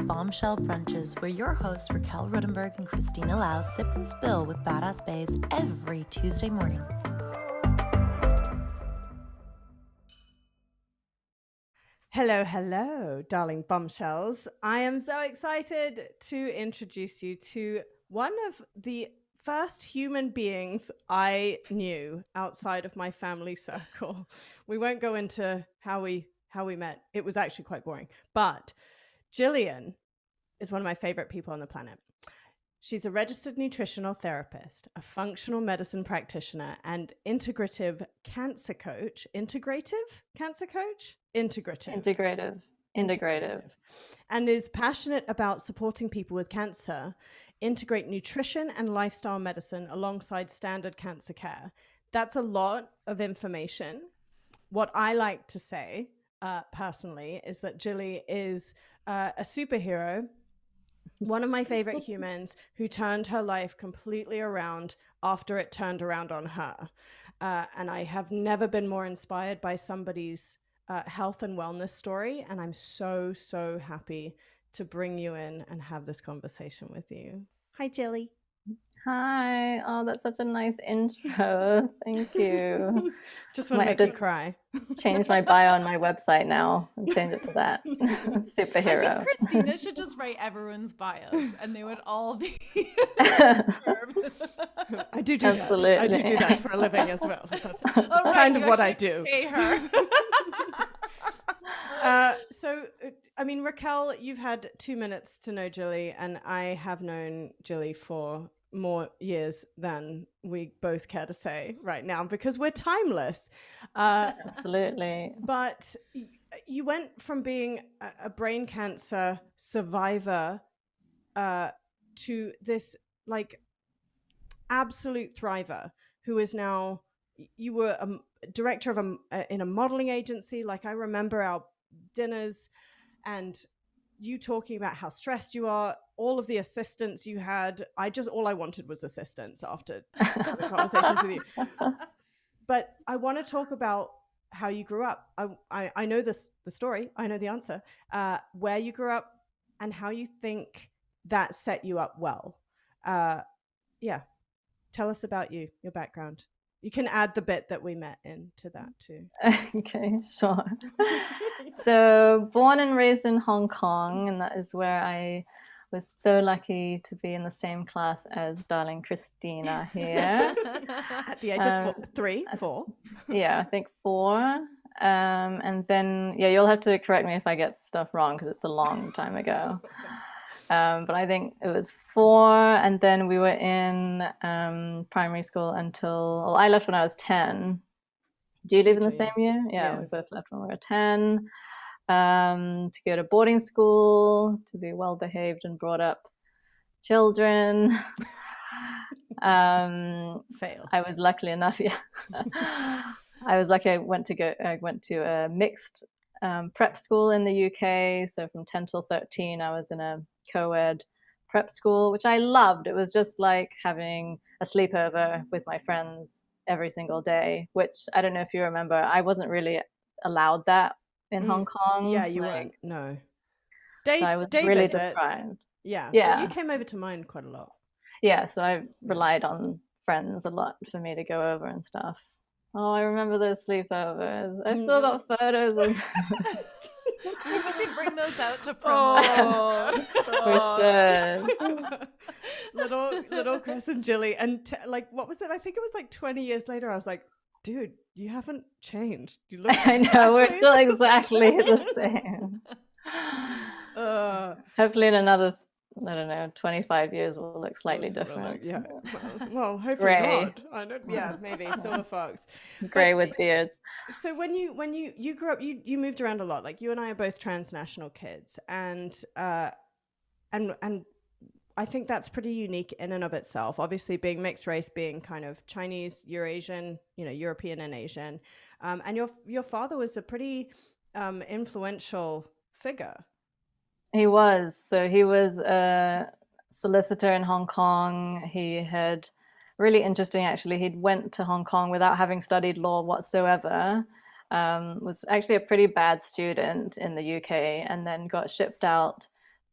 Bombshell Brunches, where your hosts Raquel Rudenberg and Christina Lau sip and spill with badass babes every Tuesday morning. Hello, hello, darling bombshells. I am so excited to introduce you to one of the first human beings I knew outside of my family circle. We won't go into how we met. It was actually quite boring. But Gillian is one of my favorite people on the planet. She's a registered nutritional therapist, a functional medicine practitioner, and integrative cancer coach. Integrative cancer coach? Integrative. And is passionate about supporting people with cancer integrate nutrition and lifestyle medicine alongside standard cancer care. That's a lot of information. What I like to say personally is that Gilly is a superhero, one of my favorite humans who turned her life completely around after it turned around on her. And I have never been more inspired by somebody's health and wellness story. And I'm so, so happy to bring you in and have this conversation with you. Hi, Gilly. Hi. Oh, that's such a nice intro. Thank you. Just want to make you cry. Change my bio on my website now and change it to that. Superhero. I think Christina should just write everyone's bios and they would all be I do Absolutely. That. I do that for a living as well. That's kind of what I do. Pay her. So, I mean, Raquel, you've had 2 minutes to know Gilly, and I have known Gilly for more years than we both care to say right now because we're timeless. Absolutely. But you went from being a brain cancer survivor to this like absolute thriver who is now, you were a director of in a modeling agency. Like I remember our dinners and you talking about how stressed you are, all of the assistants you had. All I wanted was assistants after the conversations with you. But I want to talk about how you grew up. I know the story. I know the answer. Where you grew up and how you think that set you up well. Yeah. Tell us about you, your background. You can add the bit that we met into that too. Okay, sure. So born and raised in Hong Kong, and that is where I was so lucky to be in the same class as darling Christina here. At the age of 4. Yeah, I think 4. And then, yeah, you'll have to correct me if I get stuff wrong because it's a long time ago. But I think it was 4, and then we were in primary school until I left when I was 10. Do you live in the same year? Yeah, we both left when we were 10. To go to boarding school, to be well-behaved and brought up children. Fail. I was lucky enough, yeah. I was lucky. I went to a mixed prep school in the UK. So from 10 till 13, I was in a co-ed prep school, which I loved. It was just like having a sleepover with my friends every single day, which I don't know if you remember, I wasn't really allowed that in Hong Kong. Yeah, you weren't. No. So I was really deprived. Yeah. Yeah. You came over to mine quite a lot. Yeah, so I relied on friends a lot for me to go over and stuff. Oh, I remember those sleepovers. I've still got photos of We need to bring those out to promote. For sure. little Chris and Gilly, and like, what was it? I think it was like 20 years later. I was like, dude, you haven't changed. You look. I know, we're still exactly the same. Hopefully in another, I don't know, 25 years we'll look slightly different. Yeah. Well, hopefully Gray. not. I don't. Yeah, maybe silver fox. Gray with beards. So when you grew up, you moved around a lot. Like you and I are both transnational kids, and I think that's pretty unique in and of itself. Obviously, being mixed race, being kind of Chinese, Eurasian, European and Asian, and your father was a pretty influential figure. He was. So he was a solicitor in Hong Kong. He had really interesting, actually. He'd went to Hong Kong without having studied law whatsoever. Was actually a pretty bad student in the UK, and then got shipped out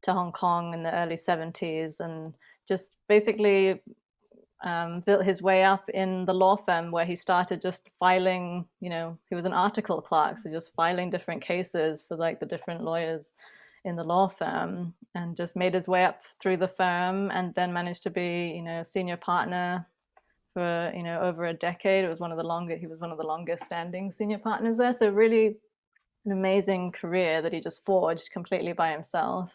to Hong Kong in the early 70s, and just basically built his way up in the law firm, where he started just filing, he was an article clerk, so just filing different cases for like the different lawyers in the law firm, and just made his way up through the firm, and then managed to be, senior partner for, over a decade. He was one of the longest standing senior partners there. So really an amazing career that he just forged completely by himself.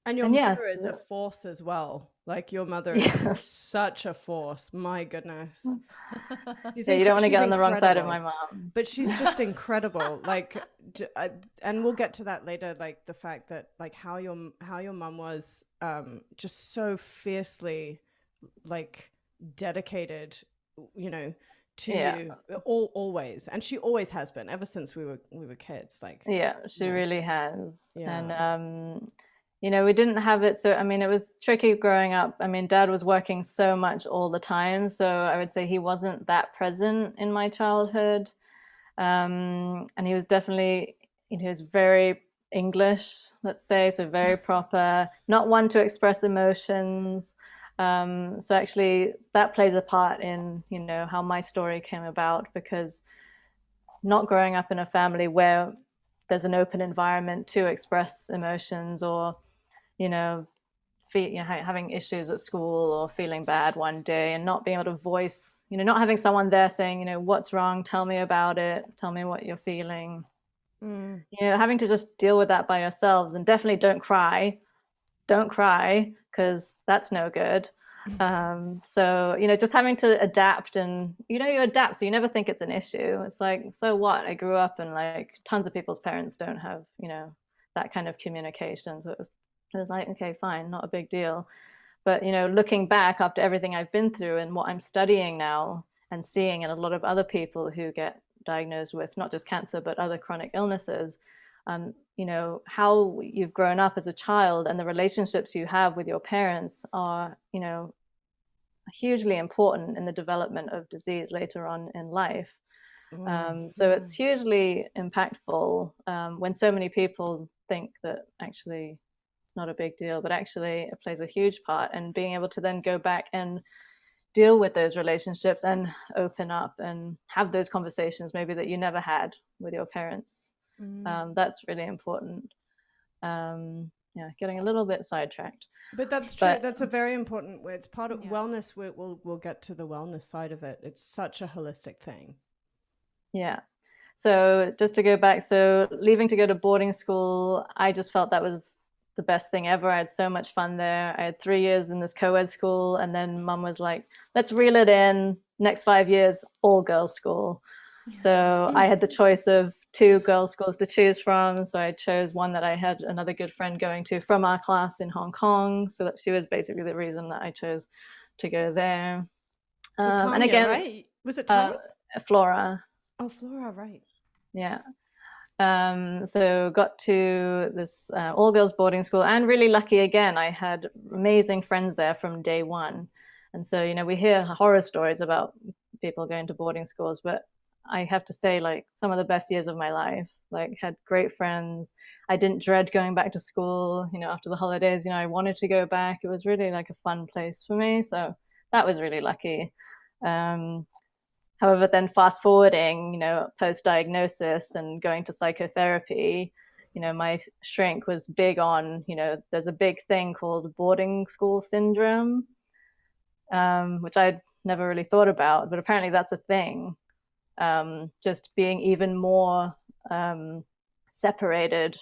And your mother is a force as well. Like, your mother is such a force. My goodness. Yeah, you don't want to get on the wrong side of my mom. But she's just incredible. Like, and we'll get to that later. Like, the fact that like how your mom was just so fiercely like dedicated, to you always, and she always has been ever since we were kids. Like, she really has. And we didn't have it. So, I mean, it was tricky growing up. I mean, Dad was working so much all the time. So I would say he wasn't that present in my childhood. And he was definitely, he was very English, let's say, so very proper, not one to express emotions. So actually that plays a part in, how my story came about, because not growing up in a family where there's an open environment to express emotions, or having issues at school, or feeling bad one day and not being able to voice, not having someone there saying, what's wrong, tell me about it, tell me what you're feeling. Having to just deal with that by yourselves. And definitely don't cry, because that's no good. So just having to adapt, and you adapt, so you never think it's an issue. It's like, so what, I grew up, and like tons of people's parents don't have that kind of communication, so it was like, okay, fine, not a big deal. But looking back after everything I've been through and what I'm studying now and seeing, and a lot of other people who get diagnosed with not just cancer but other chronic illnesses, how you've grown up as a child and the relationships you have with your parents are hugely important in the development of disease later on in life. So it's hugely impactful when so many people think that actually it's not a big deal, but actually it plays a huge part. And being able to then go back and deal with those relationships and open up and have those conversations maybe that you never had with your parents, that's really important. Getting a little bit sidetracked. But that's true. That's a very important. It's part of wellness. We'll get to the wellness side of it. It's such a holistic thing. Yeah. So just to go back, so leaving to go to boarding school, I just felt that was the best thing ever. I had so much fun there. I had 3 years in this co-ed school, and then Mum was like, let's reel it in. Next 5 years, all girls school. So I had the choice of 2 girls schools to choose from. So I chose one that I had another good friend going to from our class in Hong Kong. So that she was basically the reason that I chose to go there. Tanya, and again, right? Was it Tanya? Flora. Oh, Flora, right. Yeah. So got to this all-girls boarding school, and really lucky again. I had amazing friends there from day one. And so, we hear horror stories about people going to boarding schools, but I have to say, like, some of the best years of my life, like, had great friends. I didn't dread going back to school, after the holidays, I wanted to go back. It was really like a fun place for me. So that was really lucky. However, then fast forwarding, post-diagnosis and going to psychotherapy, my shrink was big on, there's a big thing called boarding school syndrome, which I'd never really thought about, but apparently that's a thing. Just being even more separated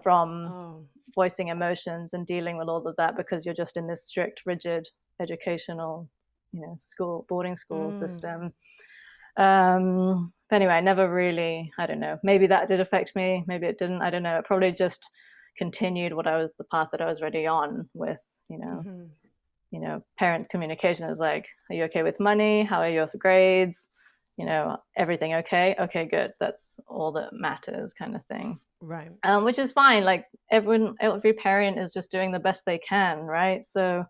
from voicing emotions and dealing with all of that, because you're just in this strict, rigid educational, boarding school system. But anyway, I never really, I don't know, maybe that did affect me, maybe it didn't, I don't know. It probably just continued the path that I was already on with, parent communication is like, are you okay with money? How are your grades? Everything okay? Okay, good. That's all that matters, kind of thing. Right. Which is fine. Like, every parent is just doing the best they can, right? So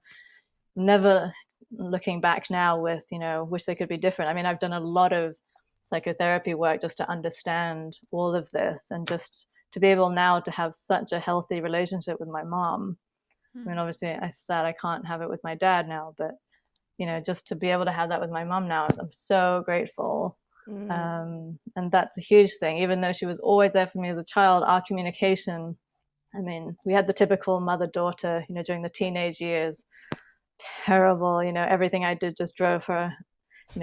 never looking back now with, wish they could be different. I mean, I've done a lot of psychotherapy work just to understand all of this, and just to be able now to have such a healthy relationship with my mom. I mean, obviously, I said I can't have it with my dad now, but just to be able to have that with my mom now, I'm so grateful. And that's a huge thing. Even though she was always there for me as a child, our communication, I mean, we had the typical mother-daughter, during the teenage years, terrible, everything I did just drove her,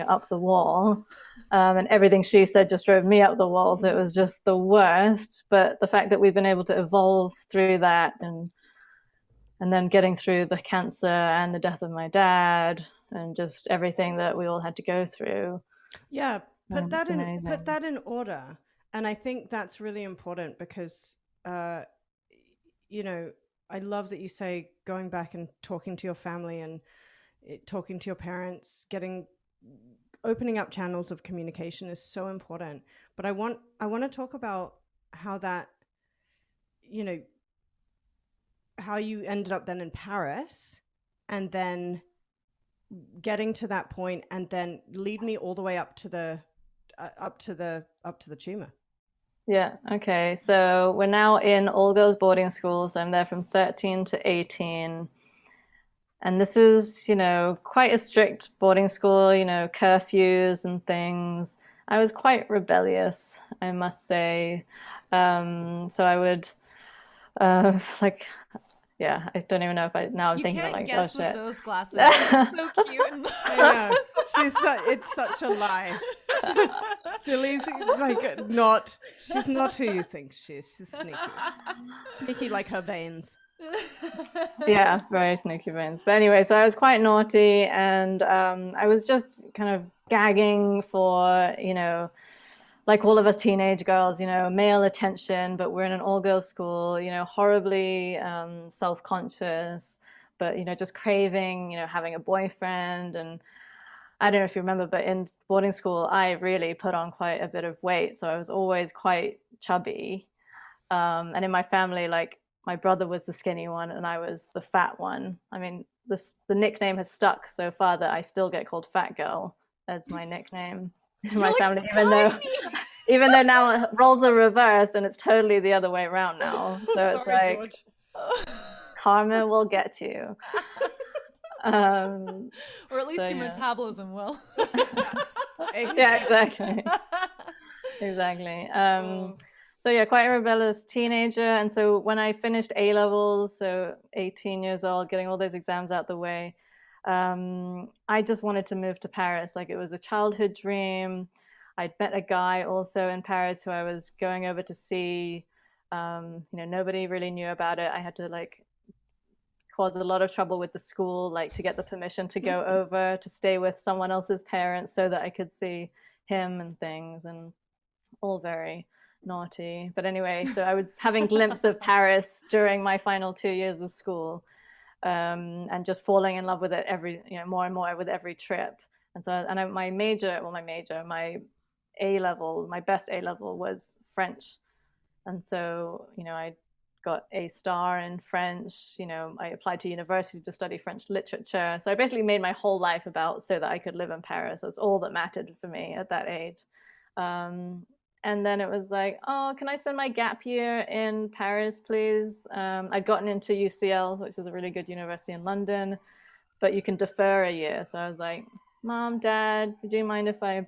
up the wall. And everything she said just drove me up the wall. So it was just the worst. But the fact that we've been able to evolve through that and then getting through the cancer and the death of my dad and just everything that we all had to go through. Yeah, put that in order. And I think that's really important because, I love that you say going back and talking to your family and talking to your parents, opening up channels of communication is so important. But I want to talk about how that, how you ended up then in Paris and then getting to that point and then lead me all the way up to the tumor. Yeah, okay. So we're now in all girls boarding school. So I'm there from 13 to 18. And this is, quite a strict boarding school, curfews and things. I was quite rebellious, I must say. So I would, yeah, I don't even know if I'm thinking about like, guess oh with shit. those glasses. It's so cute. And I know. It's such a lie. Gilly's she's not who you think she is. She's sneaky. Sneaky like her veins. Yeah, very sneaky veins. But anyway, so I was quite naughty and I was just kind of gagging for, like all of us teenage girls, male attention, but we're in an all-girls school, horribly self-conscious, but, just craving, having a boyfriend. And I don't know if you remember, but in boarding school, I really put on quite a bit of weight. So I was always quite chubby. And in my family, like my brother was the skinny one and I was the fat one. I mean, the nickname has stuck so far that I still get called Fat Girl as my nickname. In my family, even though now roles are reversed and it's totally the other way around now. So it's like George. karma will get you. Or at least your metabolism will. Yeah, exactly. Exactly. So yeah, quite a rebellious teenager. And so when I finished A levels, so 18 years old, getting all those exams out the way, I just wanted to move to Paris. Like it was a childhood dream. I'd met a guy also in Paris who I was going over to see. Nobody really knew about it. I had to like cause a lot of trouble with the school, like to get the permission to go over to stay with someone else's parents so that I could see him and things, and all very naughty. But anyway, so I was having glimpses of Paris during my final 2 years of school. And just falling in love with it more and more with every trip. And so, my A level, my best A level was French. And so, I got a star in French. I applied to university to study French literature. So I basically made my whole life about so that I could live in Paris. That's all that mattered for me at that age. And then it was like, oh, can I spend my gap year in Paris, please? I'd gotten into UCL, which is a really good university in London, but you can defer a year. So I was like, Mom, Dad, would you mind if I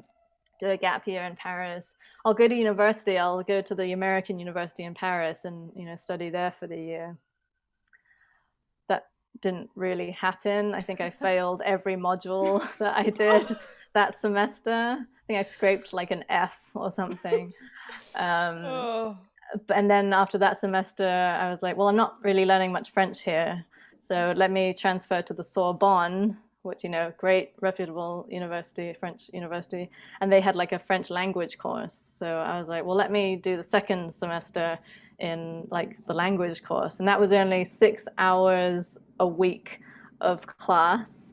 do a gap year in Paris? I'll go to university. I'll go to the American University in Paris and, study there for the year. That didn't really happen. I think I failed every module that I did that semester. I think I scraped like an F or something. And then after that semester, I was like, well, I'm not really learning much French here. So let me transfer to the Sorbonne, which, great reputable university, French university. And they had like a French language course. So I was like, well, let me do the second semester in like the language course. And that was only 6 hours a week of class.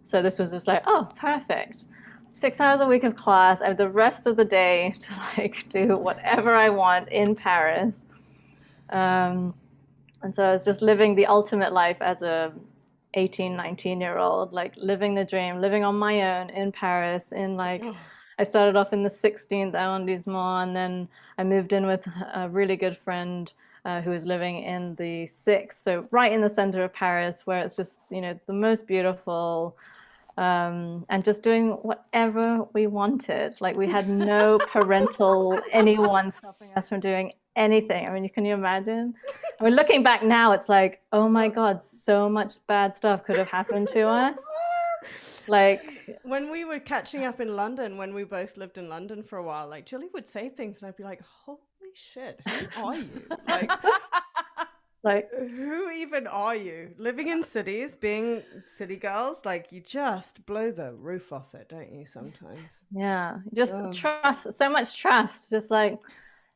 So this was just like, oh, perfect. 6 hours a week of class. I have the rest of the day to like do whatever I want in Paris. And so I was just living the ultimate life as a 18, 19-year-old, like living the dream, living on my own in Paris, in like, I started off in the 16th arrondissement, and then I moved in with a really good friend who was living in the 6th, so right in the center of Paris, where it's just, you know, the most beautiful, and just doing whatever we wanted. Like, we had no parental anyone stopping us from doing anything. I mean, can you imagine? I mean, looking back now, it's like, oh my God, so much bad stuff could have happened to us. Like, when we were catching up in London, when we both lived in London for a while, like Gilly would say things and I'd be like, holy shit, who are you? Like, who even are you? Living in cities, being city girls, like, you just blow the roof off it, don't you, sometimes? yeah, just trust, so much trust. Just like,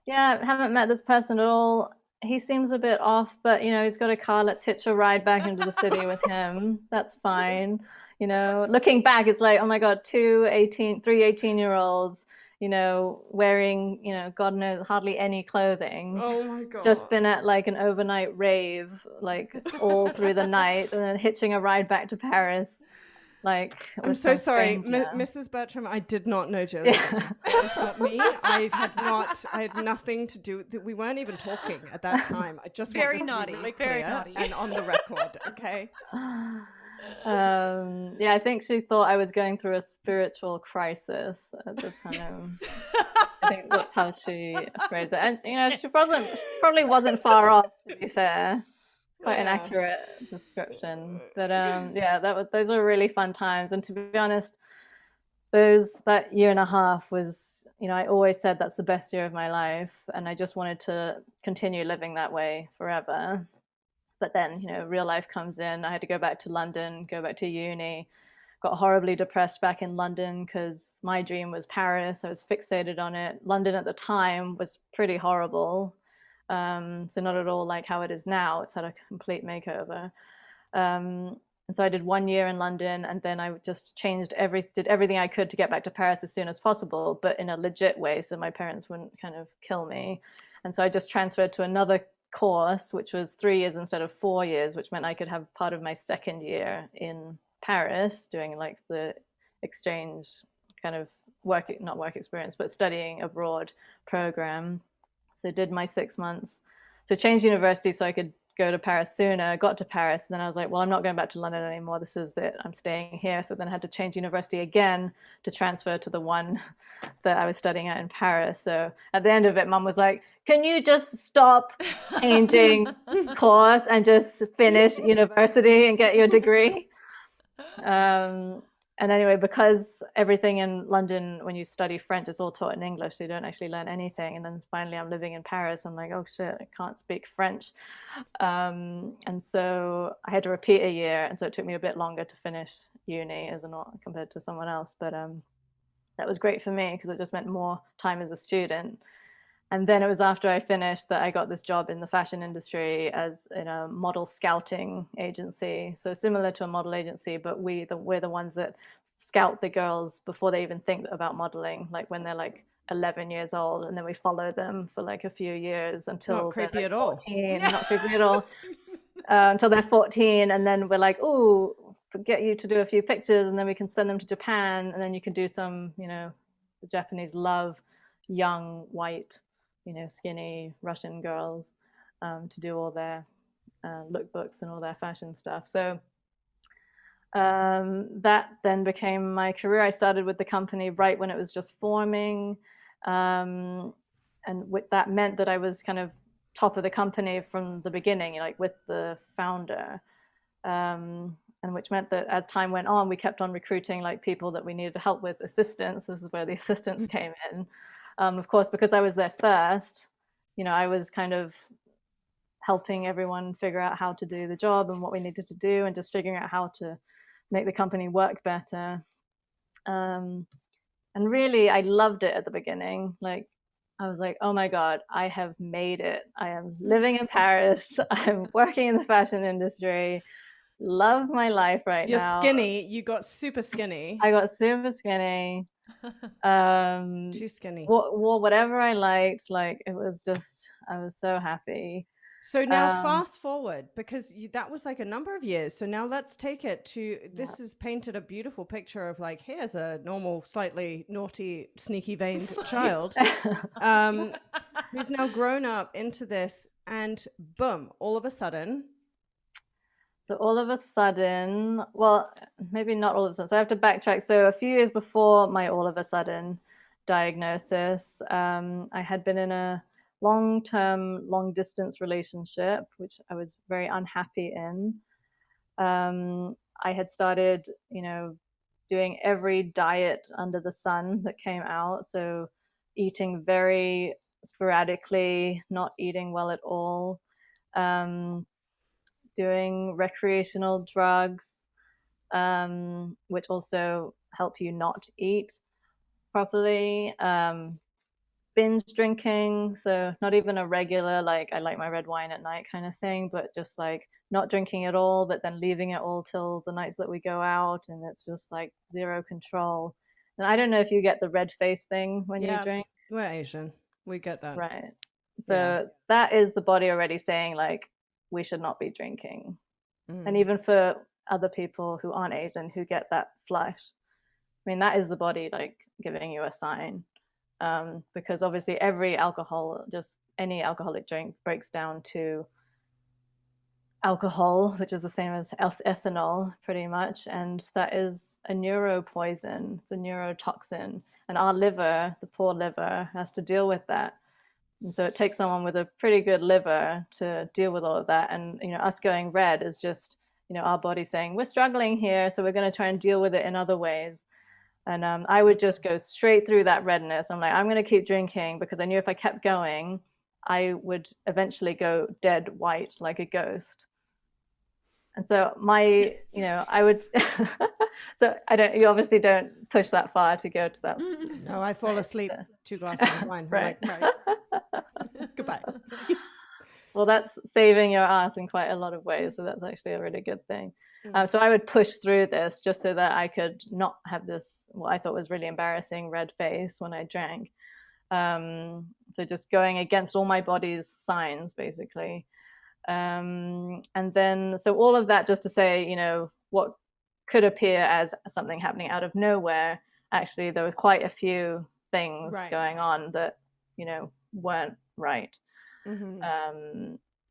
yeah, I haven't met this person at all. He seems a bit off, but, you know, he's got a car. Let's hitch a ride back into the city with him. That's fine. You know, looking back, it's like, oh my God, three 18-year-olds, you know, wearing, you know, God knows, hardly any clothing. Oh my God. Just been at like an overnight rave, like all through the night, and then hitching a ride back to Paris. Like, I'm so sorry, Mrs. Bertram. I did not know Gillian. But me, I had nothing to do. We weren't even talking at that time. I just very want this naughty, to be really very clear naughty, and on the record. Okay. Yeah, I think she thought I was going through a spiritual crisis at the time. I think that's how she phrased it. And, you know, she probably wasn't far off, to be fair. It's quite an accurate description. But yeah, those were really fun times. And to be honest, that year and a half was, you know, I always said that's the best year of my life, and I just wanted to continue living that way forever. But then, you know, real life comes in. I had to go back to London, go back to uni. Got horribly depressed back in London because my dream was Paris. I was fixated on it. London at the time was pretty horrible. So not at all like how it is now. It's had a complete makeover. And so I did 1 year in London, and then I just did everything I could to get back to Paris as soon as possible, but in a legit way, so my parents wouldn't kind of kill me. And so I just transferred to another course, which was 3 years instead of 4 years, which meant I could have part of my second year in Paris doing like the exchange kind of not work experience, but studying abroad program. So did my 6 months. So changed university so I could go to Paris sooner, got to Paris, and then I was like, well, I'm not going back to London anymore. This is it. I'm staying here. So then I had to change university again to transfer to the one that I was studying at in Paris. So at the end of it, Mum was like, can you just stop changing course and just finish university and get your degree? And anyway, because everything in London, when you study French, is all taught in English, so you don't actually learn anything. And then finally I'm living in Paris. I'm like, oh shit, I can't speak French. And so I had to repeat a year. And so it took me a bit longer to finish uni compared to someone else. But that was great for me because it just meant more time as a student. And then it was after I finished that I got this job in the fashion industry in a model scouting agency. So similar to a model agency, but we're the ones that scout the girls before they even think about modeling, like when they're like 11 years old, and then we follow them for like a few years until they're like 14. Not creepy at all. Until they're 14, and then we're like, oh, get you to do a few pictures, and then we can send them to Japan, and then you can do some, the Japanese love young white, skinny Russian girls to do all their lookbooks and all their fashion stuff. So that then became my career. I started with the company right when it was just forming, and that meant that I was kind of top of the company from the beginning, like with the founder, and which meant that as time went on, we kept on recruiting like people that we needed help with, assistants. This is where the assistants came in. Of course, because I was there first, I was kind of helping everyone figure out how to do the job and what we needed to do, and just figuring out how to make the company work better. And really, I loved it at the beginning. Like, I was like, oh my God, I have made it. I am living in Paris. I'm working in the fashion industry. Love my life right now. You're skinny. You got super skinny. I got super skinny. Too skinny. Wore whatever I liked. Like, it was just, I was so happy. So now fast forward, because that was like a number of years. So now let's take it to, this has painted a beautiful picture of like, here's a normal, slightly naughty, sneaky veined child who's now grown up into this, and boom, all of a sudden. So all of a sudden, well, maybe not all of a sudden. So I have to backtrack. So a few years before my all of a sudden diagnosis, I had been in a long-term, long-distance relationship, which I was very unhappy in. I had started, doing every diet under the sun that came out. So eating very sporadically, not eating well at all, doing recreational drugs, which also help you not eat properly. Binge drinking, so not even a regular, like I like my red wine at night kind of thing, but just like not drinking at all, but then leaving it all till the nights that we go out, and it's just like zero control. And I don't know if you get the red face thing when you drink. We're Asian. We get that. Right. So that is the body already saying like we should not be drinking. And even for other people who aren't Asian who get that flush, I mean, that is the body like giving you a sign. Because obviously every alcohol, just any alcoholic drink, breaks down to alcohol, which is the same as ethanol pretty much, and that is a neuropoison. It's a neurotoxin, and our liver, the poor liver, has to deal with that. And so it takes someone with a pretty good liver to deal with all of that. And us going red is just our body saying we're struggling here, so we're going to try and deal with it in other ways. And I would just go straight through that redness. I'm like, I'm going to keep drinking, because I knew if I kept going, I would eventually go dead white like a ghost. And so I would, so you obviously don't push that far to go to that. No, I fall asleep 2 glasses of wine. Right. Right. Goodbye. Well, that's saving your ass in quite a lot of ways. So that's actually a really good thing. So I would push through this just so that I could not have this, what I thought was really embarrassing red face when I drank. So just going against all my body's signs, basically. And then, so all of that just to say, what could appear as something happening out of nowhere, actually there were quite a few things going on that, weren't right.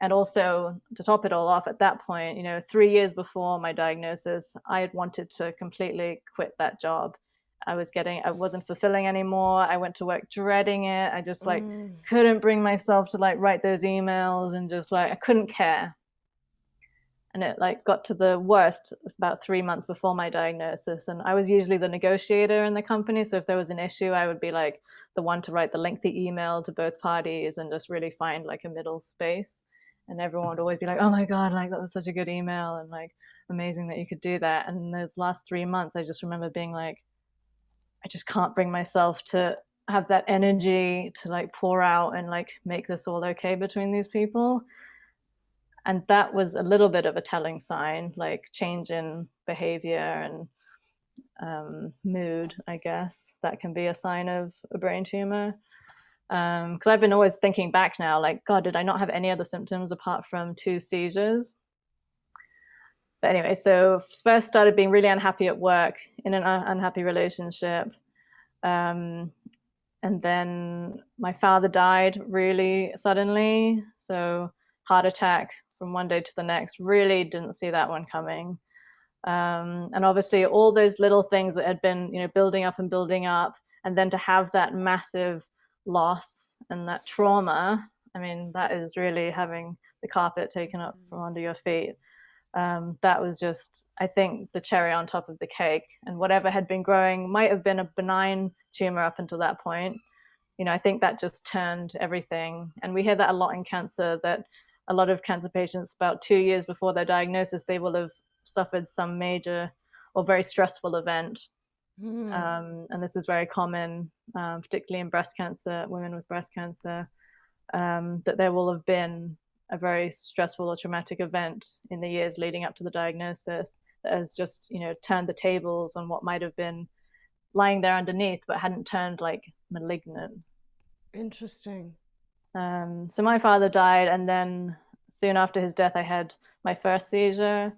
And also, to top it all off, at that point, 3 years before my diagnosis, I had wanted to completely quit that job. I wasn't fulfilling anymore. I went to work dreading it. I just couldn't bring myself to write those emails, and just I couldn't care. And it got to the worst about 3 months before my diagnosis. And I was usually the negotiator in the company. So if there was an issue, I would be the one to write the lengthy email to both parties and just really find a middle space. And everyone would always be like, oh my God, that was such a good email, and amazing that you could do that. And those last 3 months, I just remember being I just can't bring myself to have that energy to pour out and make this all okay between these people. And that was a little bit of a telling sign, change in behavior and mood, I guess. That can be a sign of a brain tumor. Because I've been always thinking back now, God, did I not have any other symptoms apart from 2 seizures? But anyway, so first started being really unhappy at work, in an unhappy relationship. And then my father died really suddenly. So heart attack from one day to the next, really didn't see that one coming. And obviously all those little things that had been, building up, and then to have that massive loss and that trauma, I mean, that is really having the carpet taken up from under your feet. That was just, I think, the cherry on top of the cake. And whatever had been growing might have been a benign tumor up until that point. I think that just turned everything. And we hear that a lot in cancer, that a lot of cancer patients, about 2 years before their diagnosis, they will have suffered some major or very stressful event. And this is very common, particularly in breast cancer, women with breast cancer, that there will have been a very stressful or traumatic event in the years leading up to the diagnosis that has just, turned the tables on what might have been lying there underneath, but hadn't turned malignant. Interesting. So my father died, and then soon after his death, I had my first seizure,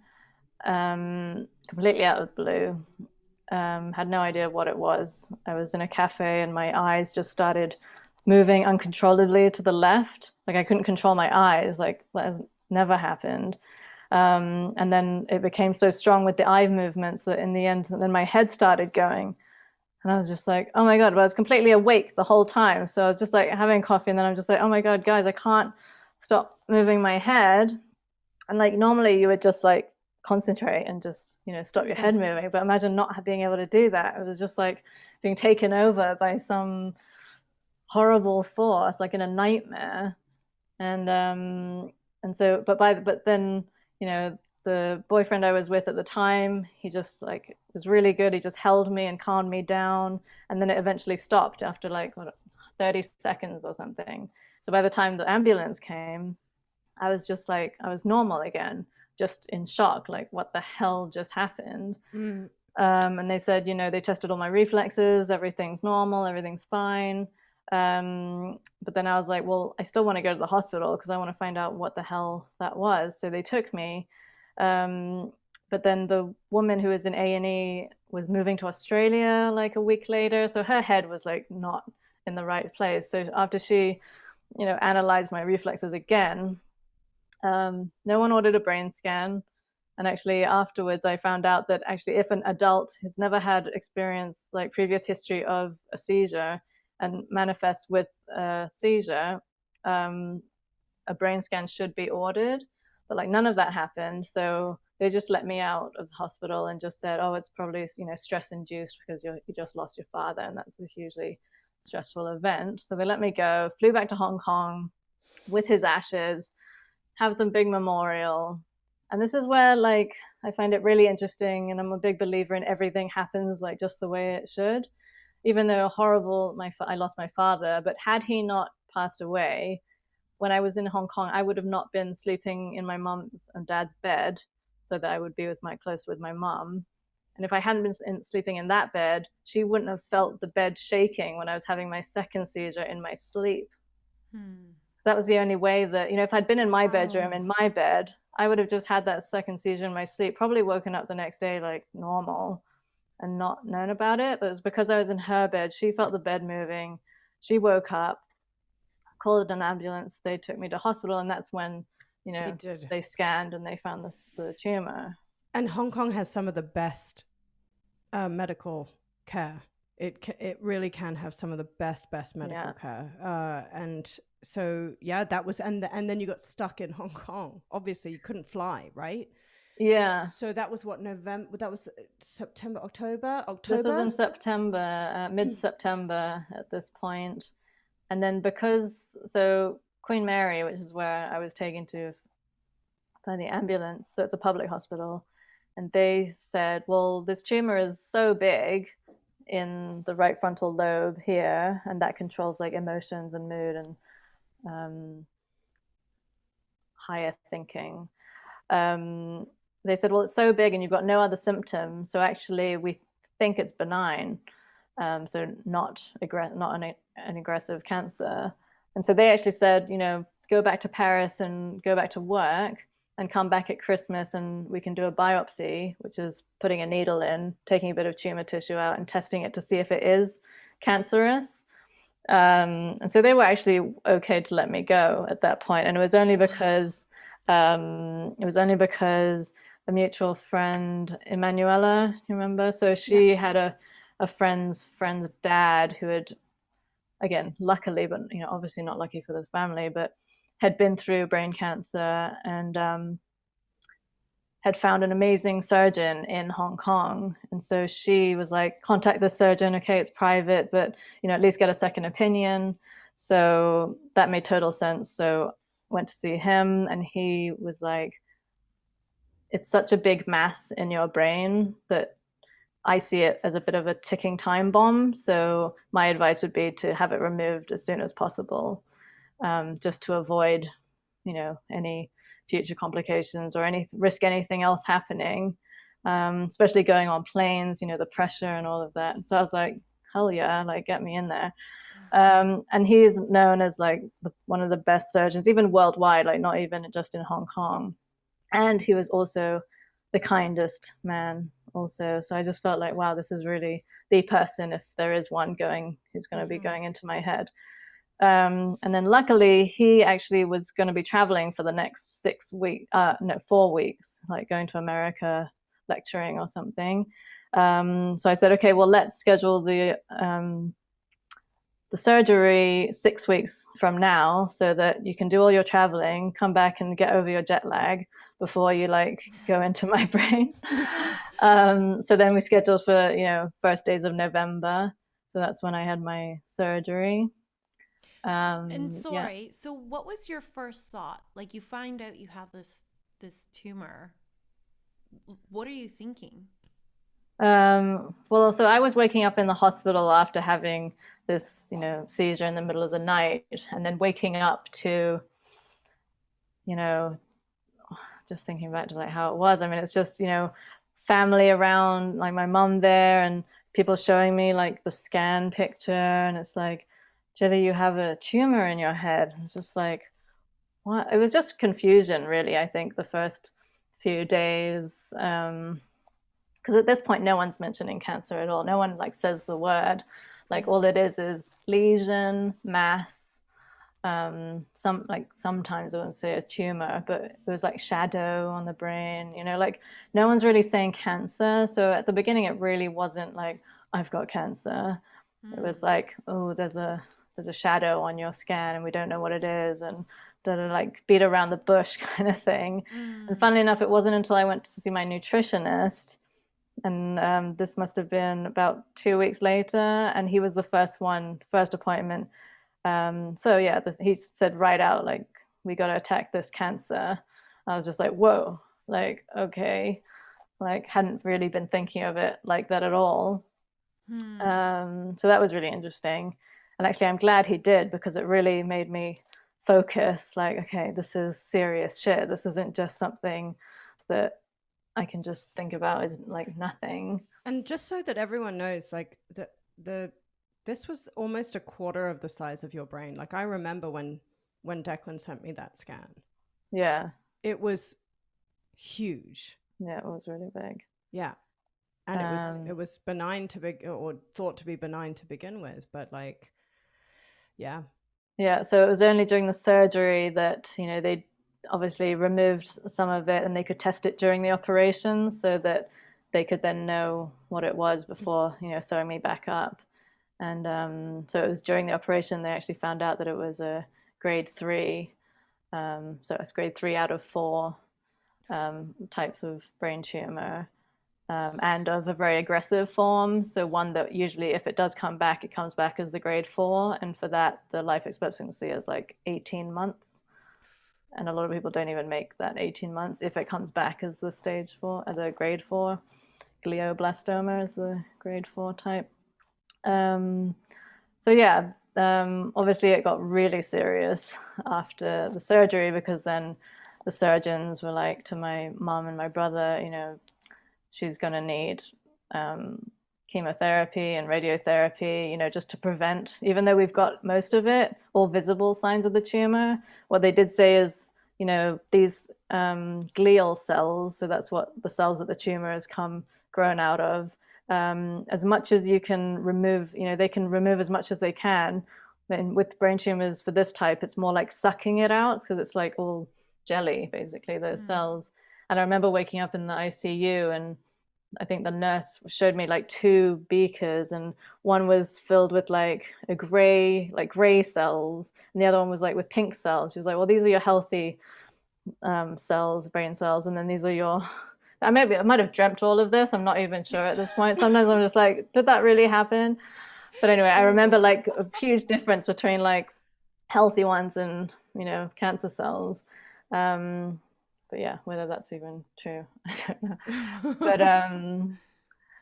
completely out of the blue. Had no idea what it was. I was in a cafe and my eyes just started moving uncontrollably to the left. Like I couldn't control my eyes. Like that never happened. And then it became so strong with the eye movements that in the end, then my head started going. And I was just like, oh my God, but I was completely awake the whole time. So I was just like having coffee and then I'm just like, oh my God, guys, I can't stop moving my head. And like normally you would just like concentrate and just, stop your head moving. But imagine not being able to do that. It was just like being taken over by some horrible force, like in a nightmare. And so, but then, the boyfriend I was with at the time, he just like was really good. He just held me and calmed me down. And then it eventually stopped after like 30 seconds or something. So by the time the ambulance came, I was just like, I was normal again, just in shock, like what the hell just happened? And they said, they tested all my reflexes, everything's normal, everything's fine. But then I was like, well, I still want to go to the hospital because I want to find out what the hell that was. So they took me. But then the woman who was in A&E was moving to Australia like a week later. So her head was like not in the right place. So after she, analyzed my reflexes again, no one ordered a brain scan. And actually afterwards, I found out that actually if an adult has never had experience, like previous history of a seizure and manifests with a seizure, a brain scan should be ordered. But like none of that happened. So they just let me out of the hospital and just said, oh, it's probably, stress induced because you just lost your father. And that's a hugely stressful event. So they let me go, flew back to Hong Kong with his ashes, have the big memorial. And this is where like I find it really interesting, and I'm a big believer in everything happens like just the way it should. Even though horrible, I lost my father, but had he not passed away, when I was in Hong Kong, I would have not been sleeping in my mom's and dad's bed so that I would be close with my mom. And if I hadn't been sleeping in that bed, she wouldn't have felt the bed shaking when I was having my second seizure in my sleep. That was the only way that, if I'd been in my bedroom, in my bed, I would have just had that second seizure in my sleep, probably woken up the next day like normal and not known about it. But it was because I was in her bed. She felt the bed moving. She woke up, called an ambulance. They took me to hospital. And that's when, they scanned and they found the tumor. And Hong Kong has some of the best medical care. It really can have some of the best medical care. And so, that was, and then you got stuck in Hong Kong. Obviously, you couldn't fly, right? Yeah. So that was what, November? That was September, October? This was in September, mid-September at this point. And then so Queen Mary, which is where I was taken to by the ambulance, so it's a public hospital, and they said, well, this tumor is so big in the right frontal lobe here, and that controls like emotions and mood and higher thinking. They said, well, it's so big and you've got no other symptoms, so actually we think it's benign, so not an aggressive cancer. And so they actually said, go back to Paris and go back to work and come back at Christmas and we can do a biopsy, which is putting a needle in, taking a bit of tumor tissue out and testing it to see if it is cancerous. And so they were actually okay to let me go at that point. And it was only because a mutual friend, Emanuela, you remember? So she had a friend's dad who had, again, luckily, but obviously not lucky for the family, but had been through brain cancer and had found an amazing surgeon in Hong Kong. And so she was like, contact the surgeon. Okay, it's private, but at least get a second opinion. So that made total sense. So went to see him and he was like, it's such a big mass in your brain that I see it as a bit of a ticking time bomb. So my advice would be to have it removed as soon as possible, just to avoid, any future complications or risk anything else happening, especially going on planes, the pressure and all of that. And so I was like, hell yeah, like get me in there. And he is known as like one of the best surgeons, even worldwide, like not even just in Hong Kong. And he was also the kindest man also. So I just felt like, wow, this is really the person, if there is one going, who's going to be going into my head. And then luckily he actually was going to be traveling for the next 4 weeks, like going to America lecturing or something. So I said, okay, well, let's schedule the surgery 6 weeks from now so that you can do all your traveling, come back and get over your jet lag before you like go into my brain. So then we scheduled for, first days of November. So that's when I had my surgery. And Yeah. sorry, so what was your first thought? Like you find out you have this tumor. What are you thinking? Well, so I was waking up in the hospital after having this, seizure in the middle of the night, and then waking up to, you know, just thinking back to like how it was. I mean, it's just, family around, like my mom there, and people showing me like the scan picture, and it's like, Gilly, you have a tumor in your head. It's just like, what? It was just confusion, really, I think, the first few days. Because at this point, no one's mentioning cancer at all. No one like says the word. Like all it is lesion, mass. Sometimes I wouldn't say a tumor, but it was like shadow on the brain. Like no one's really saying cancer. So at the beginning, it really wasn't like I've got cancer. It was like, oh, there's a shadow on your scan, and we don't know what it is, and like beat around the bush kind of thing. And funnily enough, it wasn't until I went to see my nutritionist, and this must have been about 2 weeks later, and he was the first appointment. So yeah, he said right out, like, we got to attack this cancer. I was just like, whoa, like, okay, like hadn't really been thinking of it like that at all. So that was really interesting. And actually, I'm glad he did, because it really made me focus, like, okay, this is serious shit. This isn't just something that I can just think about as like nothing. And just so that everyone knows, like this was almost a quarter of the size of your brain. Like I remember when Declan sent me that scan. Yeah. It was huge. Yeah, it was really big. Yeah. And it was benign or thought to be benign to begin with, but like, yeah. Yeah, so it was only during the surgery that, they obviously removed some of it, and they could test it during the operation so that they could then know what it was before, sewing me back up. And so it was during the operation they actually found out that it was a grade 3. So it's grade 3 out of 4 types of brain tumor. And of a very aggressive form. So one that usually, if it does come back, it comes back as the grade 4. And for that, the life expectancy is like 18 months. And a lot of people don't even make that 18 months if it comes back as the stage 4, as a grade 4. Glioblastoma is the grade 4 type. So yeah, obviously it got really serious after the surgery, because then the surgeons were like to my mom and my brother, she's going to need chemotherapy and radiotherapy, just to prevent, even though we've got most of it, all visible signs of the tumor. What they did say is, these glial cells, so that's what the cells that the tumor has grown out of, as much as you can remove, they can remove as much as they can. And with brain tumors for this type, it's more like sucking it out, because it's like all jelly, basically, those cells. And I remember waking up in the ICU, and I think the nurse showed me like 2 beakers, and one was filled with like gray cells, and the other one was like with pink cells. She was like, well, these are your healthy cells, brain cells, and then these are your... I might have dreamt all of this. I'm not even sure at this point. Sometimes I'm just like, did that really happen? But anyway, I remember like a huge difference between like healthy ones and, cancer cells. But yeah, whether that's even true, I don't know.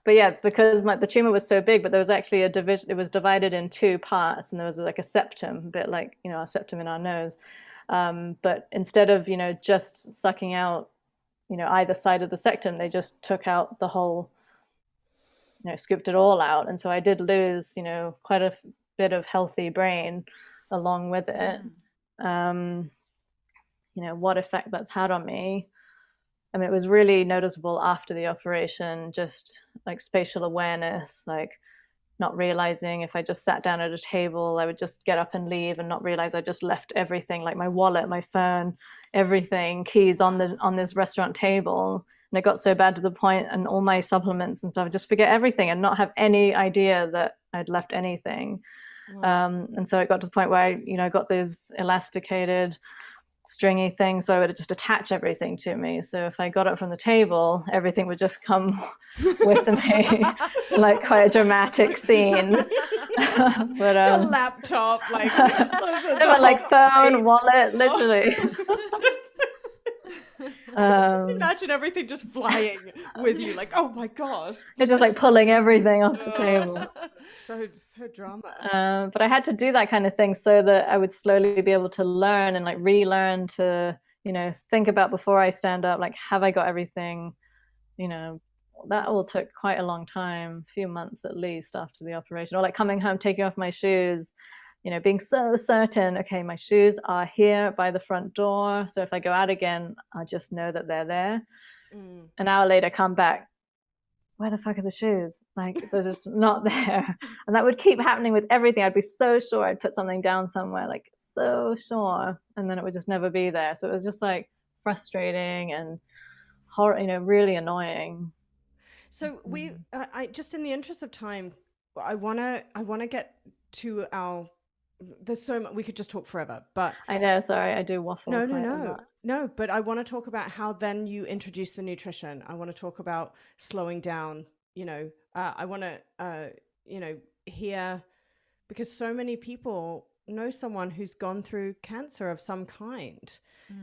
But yeah, because the tumor was so big, but there was actually a division. It was divided in 2 parts, and there was like a septum, a bit like our septum in our nose. But instead of just sucking out either side of the septum, they just took out the whole, scooped it all out. And so I did lose quite a bit of healthy brain along with it. What effect that's had on me. I mean, it was really noticeable after the operation, just like spatial awareness, like not realizing if I just sat down at a table, I would just get up and leave and not realize I just left everything, like my wallet, my phone, everything, keys on this restaurant table. And it got so bad to the point, and all my supplements and stuff, just forget everything and not have any idea that I'd left anything. Wow. And so it got to the point where I got those elasticated stringy thing, so I would just attach everything to me. So if I got up from the table, everything would just come with me, like quite a dramatic scene. But a laptop, like phone, wallet, literally. Just imagine everything just flying with you, like, oh my god! It's just like pulling everything off the table. So drama. But I had to do that kind of thing so that I would slowly be able to learn and like relearn to, think about before I stand up, like, have I got everything? That all took quite a long time, a few months at least after the operation, or like coming home, taking off my shoes, being so certain, okay, my shoes are here by the front door. So if I go out again, I just know that they're there. An hour later, come back, where the fuck are the shoes? Like, they're just not there. And that would keep happening with everything. I'd be so sure I'd put something down somewhere, like so sure. And then it would just never be there. So it was just like frustrating and really annoying. So I just, in the interest of time, I want to get to there's so much, we could just talk forever, but I know, sorry, I do waffle. No, but I want to talk about how then you introduce the nutrition. I want to talk about slowing down, I want to, hear, because so many people know someone who's gone through cancer of some kind.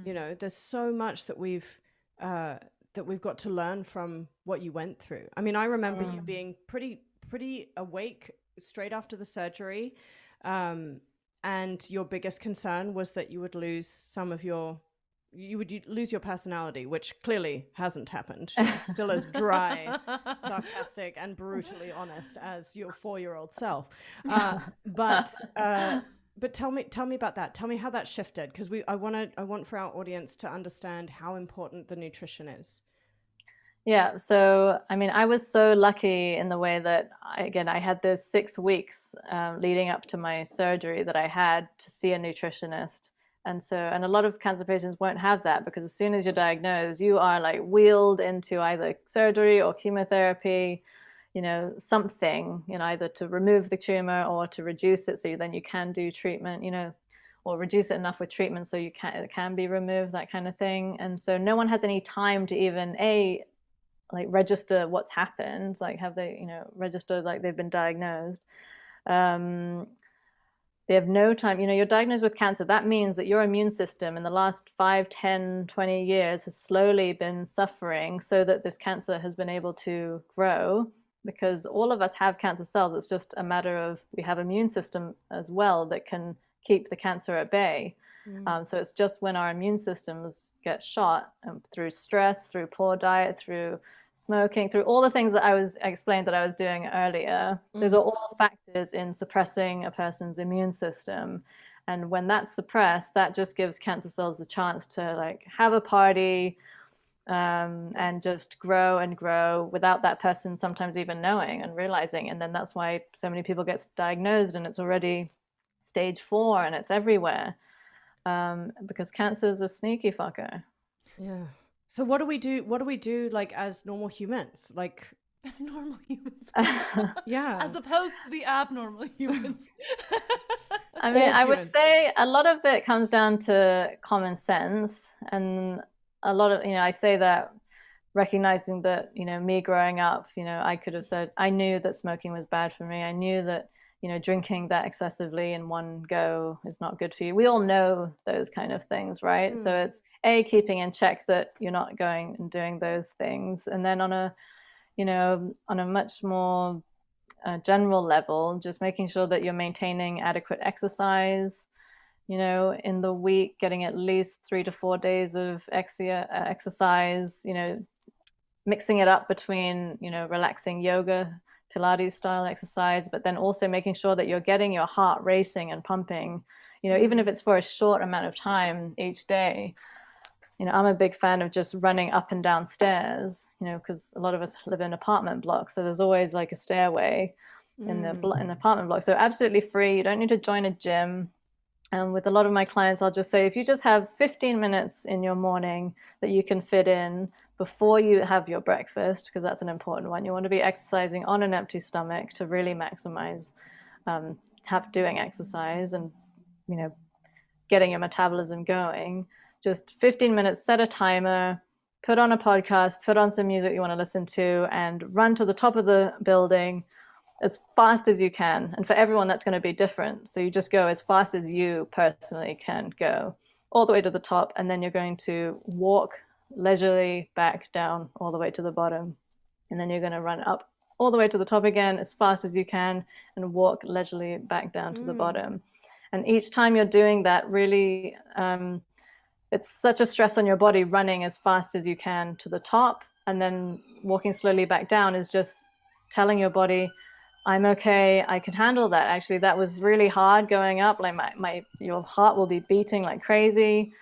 There's so much that we've got to learn from what you went through. I mean, I remember you being pretty awake straight after the surgery. And your biggest concern was that you would lose lose your personality, which clearly hasn't happened. It's still as dry, sarcastic, and brutally honest as your 4-year-old self. But tell me about that. Tell me how that shifted, because I want for our audience to understand how important the nutrition is. Yeah, so I mean, I was so lucky in the way that I had those 6 weeks leading up to my surgery that I had to see a nutritionist. And a lot of cancer patients won't have that, because as soon as you're diagnosed, you are like wheeled into either surgery or chemotherapy, something, either to remove the tumor or to reduce it so then you can do treatment, or reduce it enough with treatment so it can be removed, that kind of thing. And so no one has any time to even like register what's happened, like have they, registered like they've been diagnosed. They have no time. You're diagnosed with cancer. That means that your immune system in the last 5, 10, 20 years has slowly been suffering so that this cancer has been able to grow, because all of us have cancer cells. It's just a matter of we have immune system as well that can keep the cancer at bay. So it's just when our immune systems get shot through stress, through poor diet, through smoking, through all the things that I explained that I was doing earlier. Those are all factors in suppressing a person's immune system. And when that's suppressed, that just gives cancer cells the chance to like have a party and just grow and grow without that person sometimes even knowing and realizing. And then that's why so many people get diagnosed and it's already stage 4 and it's everywhere, because cancer is a sneaky fucker. Yeah. So what do we do like as normal humans? Like as normal humans. Yeah. As opposed to the abnormal humans. I mean, I would say a lot of it comes down to common sense, and a lot of, I say that recognizing that, me growing up, I could have said, I knew that smoking was bad for me. I knew that, drinking that excessively in one go is not good for you. We all know those kind of things, right? So it's keeping in check that you're not going and doing those things. And then on a much more general level, just making sure that you're maintaining adequate exercise, in the week, getting at least 3 to 4 days of exercise, mixing it up between, relaxing yoga Pilates style exercise, but then also making sure that you're getting your heart racing and pumping, even if it's for a short amount of time each day. I'm a big fan of just running up and down stairs, because a lot of us live in apartment blocks. So there's always like a stairway in the apartment block. So absolutely free. You don't need to join a gym. And with a lot of my clients, I'll just say, if you just have 15 minutes in your morning that you can fit in before you have your breakfast, because that's an important one. You want to be exercising on an empty stomach to really maximize doing exercise and, getting your metabolism going. Just 15 minutes, set a timer, put on a podcast, put on some music you want to listen to, and run to the top of the building as fast as you can. And for everyone, that's going to be different. So you just go as fast as you personally can go, all the way to the top. And then you're going to walk leisurely back down all the way to the bottom. And then you're going to run up all the way to the top again as fast as you can and walk leisurely back down to the bottom. And each time you're doing that, really, it's such a stress on your body running as fast as you can to the top, and then walking slowly back down is just telling your body, I'm okay, I can handle that. Actually, that was really hard going up. Like your heart will be beating like crazy.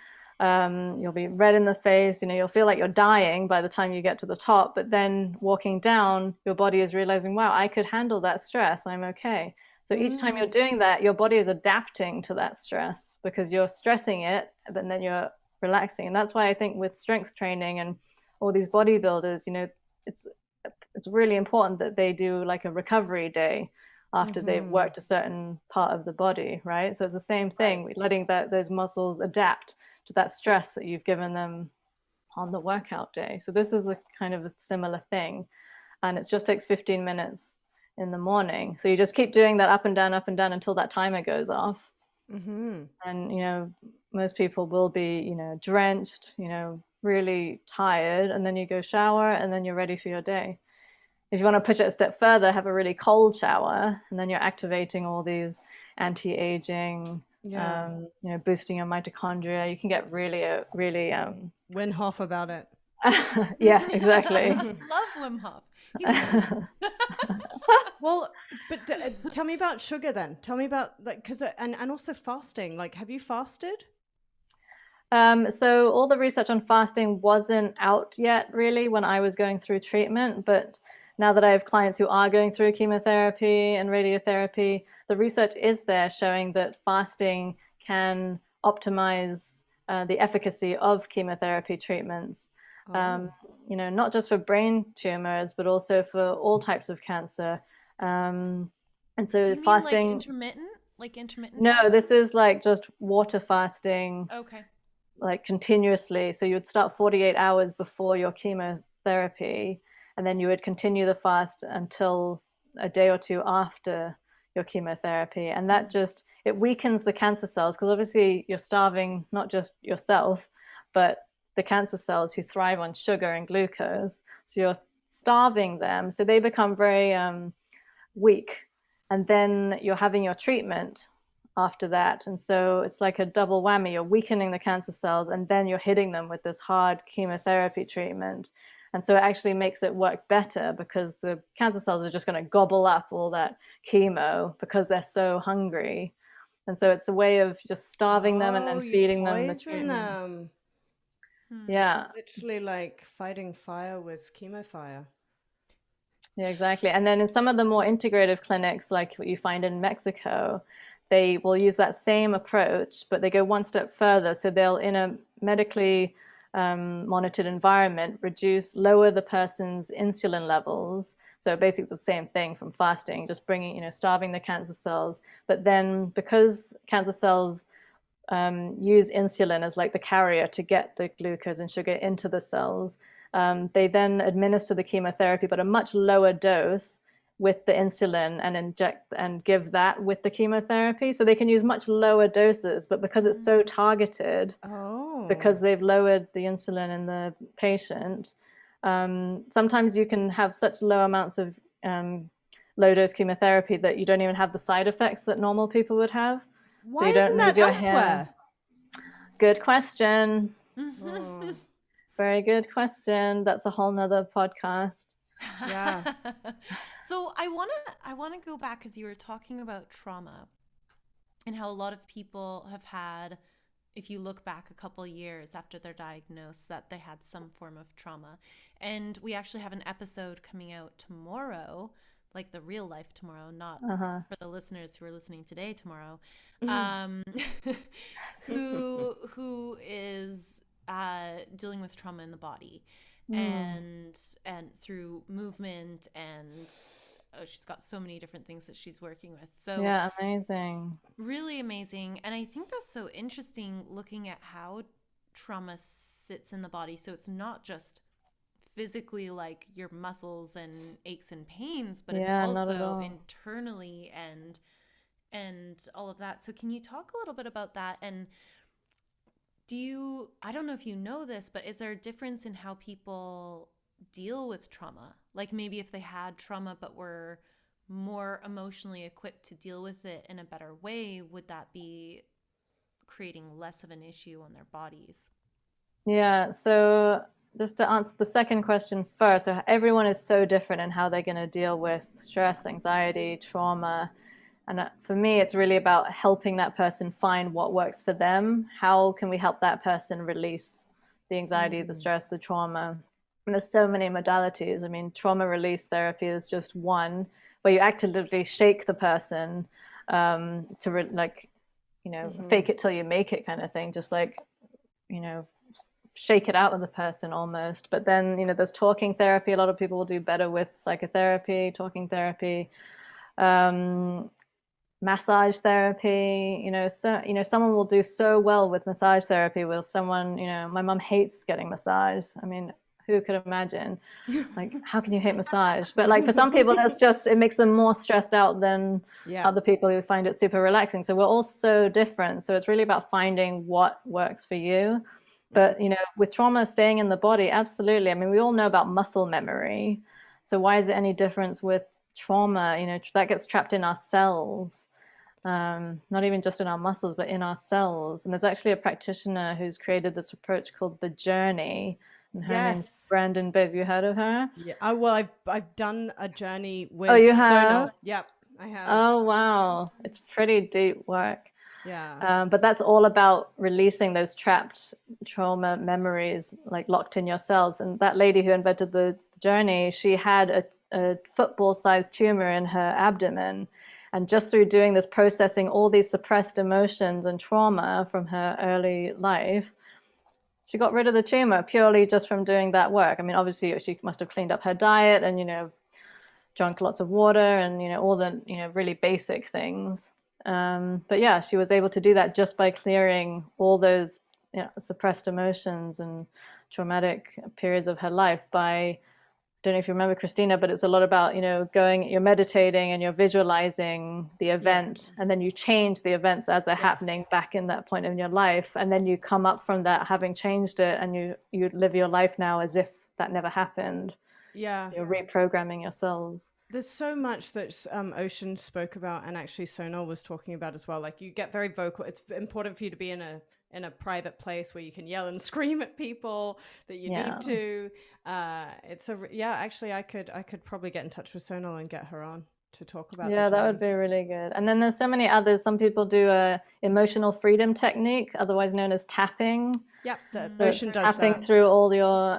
You'll be red in the face. You'll feel like you're dying by the time you get to the top. But then walking down, your body is realizing, wow, I could handle that stress. I'm okay. So each time you're doing that, your body is adapting to that stress because you're stressing it, but then you're relaxing. And that's why I think with strength training and all these bodybuilders, it's really important that they do like a recovery day after they've worked a certain part of the body, right? So it's the same thing, letting those muscles adapt to that stress that you've given them on the workout day. So this is a kind of a similar thing. And it just takes 15 minutes in the morning. So you just keep doing that up and down until that timer goes off. And, most people will be, drenched, really tired, and then you go shower and then you're ready for your day. If you want to push it a step further, have a really cold shower, and then you're activating all these anti-aging, boosting your mitochondria. You can get really Wim Hof about it. Yeah, exactly. Love Wim Hof. Well, but tell me about sugar then. Tell me about and also fasting. Like, have you fasted? So all the research on fasting wasn't out yet really when I was going through treatment, but now that I have clients who are going through chemotherapy and radiotherapy, the research is there showing that fasting can optimize the efficacy of chemotherapy treatments. Not just for brain tumors, but also for all types of cancer. And so do you fasting, mean like intermittent no, fasting? this is like just water fasting. Okay. Like continuously. So you would start 48 hours before your chemotherapy, and then you would continue the fast until a day or two after your chemotherapy. And that it weakens the cancer cells, because obviously you're starving not just yourself, but the cancer cells who thrive on sugar and glucose. So you're starving them. So they become very weak. And then you're having your treatment after that. And so it's like a double whammy. You're weakening the cancer cells, and then you're hitting them with this hard chemotherapy treatment. And so it actually makes it work better, because the cancer cells are just going to gobble up all that chemo because they're so hungry. And so it's a way of just starving them and then feeding them the treatment. Yeah. Literally like fighting fire with chemo fire. Yeah, exactly. And then in some of the more integrative clinics, like what you find in Mexico, they will use that same approach, but they go one step further. So they'll, in a medically monitored environment, lower the person's insulin levels. So basically the same thing from fasting, just starving the cancer cells. But then because cancer cells use insulin as like the carrier to get the glucose and sugar into the cells, they then administer the chemotherapy, but a much lower dose with the insulin, and inject and give that with the chemotherapy. So they can use much lower doses, but because it's so targeted, because they've lowered the insulin in the patient, sometimes you can have such low amounts of low dose chemotherapy that you don't even have the side effects that normal people would have. Why isn't that elsewhere? Good question. Very good question. That's a whole nother podcast. Yeah. So I wanna go back because you were talking about trauma and how a lot of people have had, if you look back a couple years after their diagnosis, that they had some form of trauma. And we actually have an episode coming out tomorrow, like the real life tomorrow, not Uh-huh. for the listeners who are listening today tomorrow, Mhm. who is dealing with trauma in the body, Mm. and through movement, and she's got so many different things that she's working with. So Yeah, amazing. really amazing. And I think that's so interesting, looking at how trauma sits in the body. So it's not just physically like your muscles and aches and pains, but it's Yeah, not at also all. internally and all of that. So can you talk a little bit about that? And I don't know if you know this, but is there a difference in how people deal with trauma? Like maybe if they had trauma but were more emotionally equipped to deal with it in a better way, would that be creating less of an issue on their bodies? Yeah, so just to answer the second question first, so everyone is so different in how they're going to deal with stress, anxiety, trauma. And for me, it's really about helping that person find what works for them. How can we help that person release the anxiety, the stress, the trauma? And there's so many modalities. I mean, trauma release therapy is just one, where you actively shake the person like, fake it till you make it kind of thing, just like, you know, shake it out of the person almost. But then, there's talking therapy. A lot of people will do better with psychotherapy, talking therapy. Um, Massage therapy, someone will do so well with massage therapy with someone, my mom hates getting massage. I mean, who could imagine? Like, how can you hate massage? But like for some people, it makes them more stressed out than Yeah. other people who find it super relaxing. So we're all so different. So it's really about finding what works for you. But, with trauma staying in the body, absolutely. I mean, we all know about muscle memory. So why is it any difference with trauma? That gets trapped in our cells, not even just in our muscles, but in our cells. And there's actually a practitioner who's created this approach called the journey. And her name's Yes. Brandon Bays. You heard of her? Yeah. Oh, well, I've done a journey with Oh, you Sonal. have? Yep, I have. Oh, wow. It's pretty deep work. Yeah. But that's all about releasing those trapped trauma memories, like locked in your cells. And that lady who invented the journey, she had a football-sized tumor in her abdomen. And just through doing this, processing all these suppressed emotions and trauma from her early life, she got rid of the tumor purely just from doing that work. I mean, obviously, she must have cleaned up her diet and, drunk lots of water and, all the, really basic things. But yeah, she was able to do that just by clearing all those suppressed emotions and traumatic periods of her life by, I don't know if you remember, Christina, but it's a lot about, you're meditating and you're visualizing the event, and then you change the events as they're happening back in that point in your life. And then you come up from that having changed it, and you live your life now as if that never happened. Yeah. So you're reprogramming yourselves. There's so much that Ocean spoke about, and actually Sonal was talking about as well. Like, you get very vocal. It's important for you to be in a private place where you can yell and scream at people that you need to. Actually, I could probably get in touch with Sonal and get her on to talk about Yeah, that would be really good. And then there's so many others. Some people do a emotional freedom technique, otherwise known as tapping. Yep, the So Ocean does tapping that. through all your